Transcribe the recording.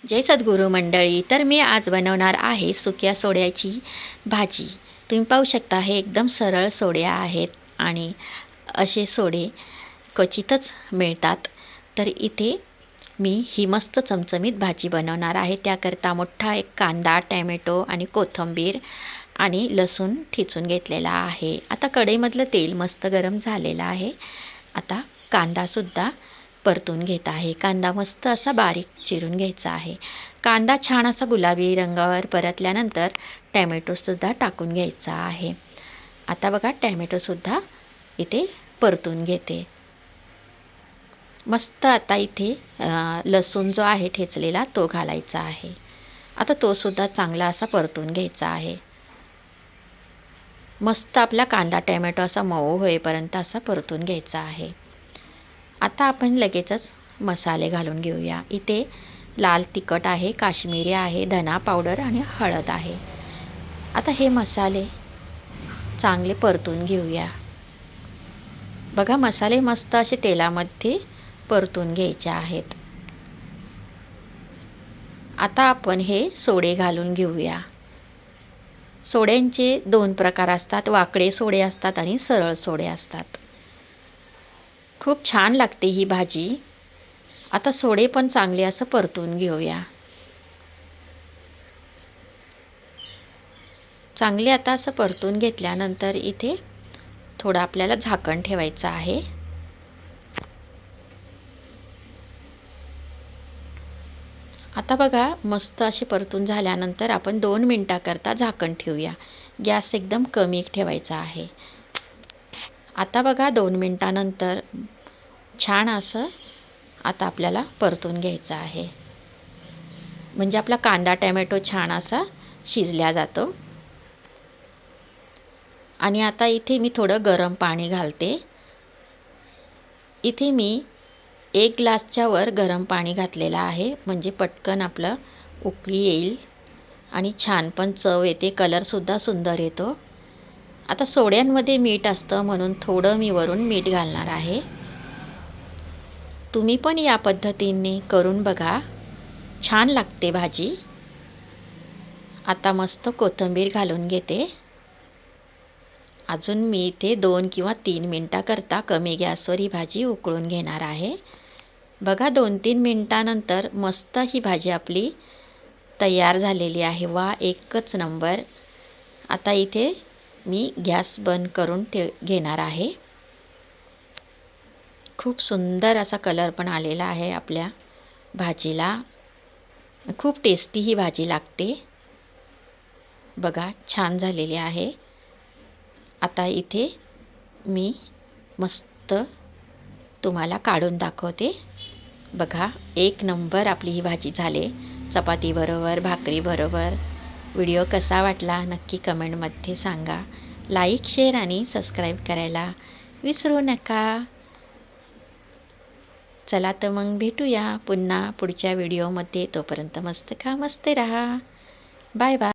जय सद्गुरू मंडळी. तर मी आज बनवणार आहे सुक्या सोड्याची भाजी. तुम्ही पाहू शकता हे एकदम सरळ सोड्या आहेत आणि असे सोडे क्वचितच मिळतात. तर इथे मी ही मस्त चमचमीत भाजी बनवणार आहे. त्याकरता मोठा एक कांदा, टॅमॅटो आणि कोथिंबीर आणि लसूण ठेचून घेतलेला आहे. आता कढईमधलं तेल मस्त गरम झालेलं आहे. आता कांदासुद्धा परतून घेत आहे. कांदा मस्त असा बारीक चिरून घ्यायचा आहे. कांदा छान असा गुलाबी रंगावर परतल्यानंतर टॅमॅटोसुद्धा टाकून घ्यायचा आहे. आता बघा टॅमॅटोसुद्धा इथे परतून घेते. मस्त आता इथे लसूण जो आहे ठेचलेला तो घालायचा आहे. आता तोसुद्धा चांगला असा परतून घ्यायचा आहे. मस्त आपला कांदा टॅमॅटो असा मऊ होईपर्यंत असा परतून घ्यायचा आहे. आता आपण लगेचच मसाले घालून घेऊया. इथे लाल तिखट आहे, काश्मीरी आहे, धना पावडर आणि हळद आहे. आता हे मसाले चांगले परतून घेऊया. बघा मसाले मस्त असे तेलामध्ये परतून घ्यायचे आहेत. आता आपण हे सोडे घालून घेऊया. सोड्यांचे दोन प्रकार असतात, वाकडे सोडे असतात आणि सरळ सोडे असतात. खूप छान लागते ही भाजी. आता सोडे पण चांगले असं परतून घेऊया. चांगले आता असं परतून घेतल्यानंतर इथे थोडं आपल्याला झाकण ठेवायचं आहे. आता बघा मस्त असे परतून झाल्यानंतर आपण 2 मिनटाकरता झाकण ठेवूया. गॅस एकदम कमी ठेवायचा आहे. आता बघा 2 मिनटानंतर छान असं आता आपल्याला परतून घ्यायचं आहे. म्हणजे आपला कांदा टॅमॅटो छान असा शिजल्या जातो. आणि आता इथे मी थोडं गरम पाणी घालते. इथे मी 1 ग्लासच्या वर गरम पाणी घातलेलं आहे. म्हणजे पटकन आपलं उकळी येईल आणि छान पण चव येते, कलरसुद्धा सुंदर येतो. आता सोड्यांमध्ये मीठ असतं म्हणून थोडं मी वरून मीठ घालणार आहे. तुम्ही पण या पद्धतीने करून बघा, छान लागते भाजी. आता मस्त कोथिंबीर घालून घेते. अजून मी इथे 2 किंवा 3 मिनटाकरता कमी गॅसवर ही भाजी उकळून घेणार आहे. बघा 2-3 मिनटानंतर मस्त ही भाजी आपली तयार झालेली आहे. वा एकच नंबर. आता इथे मी गॅस बंद करून घेणार आहे. खूप सुंदर असा कलर पण आलेला आहे आपल्या भाजीला. खूप टेस्टी ही भाजी लागते. बघा छान झालेली आहे. आता इथे मी मस्त तुम्हाला काढून दाखवते. बघा एक नंबर आपली ही भाजी झाले. चपातीबरोबर, भाकरीबरोबर. व्हिडिओ कसा वाटला नक्की कमेंटमध्ये सांगा. लाईक, शेअर आणि सबस्क्राईब करायला विसरू नका. चला तर मग भेटूया पुन्हा पुढच्या व्हिडिओमध्ये. तोपर्यंत मस्त खा, मस्त राहा. Bye bye.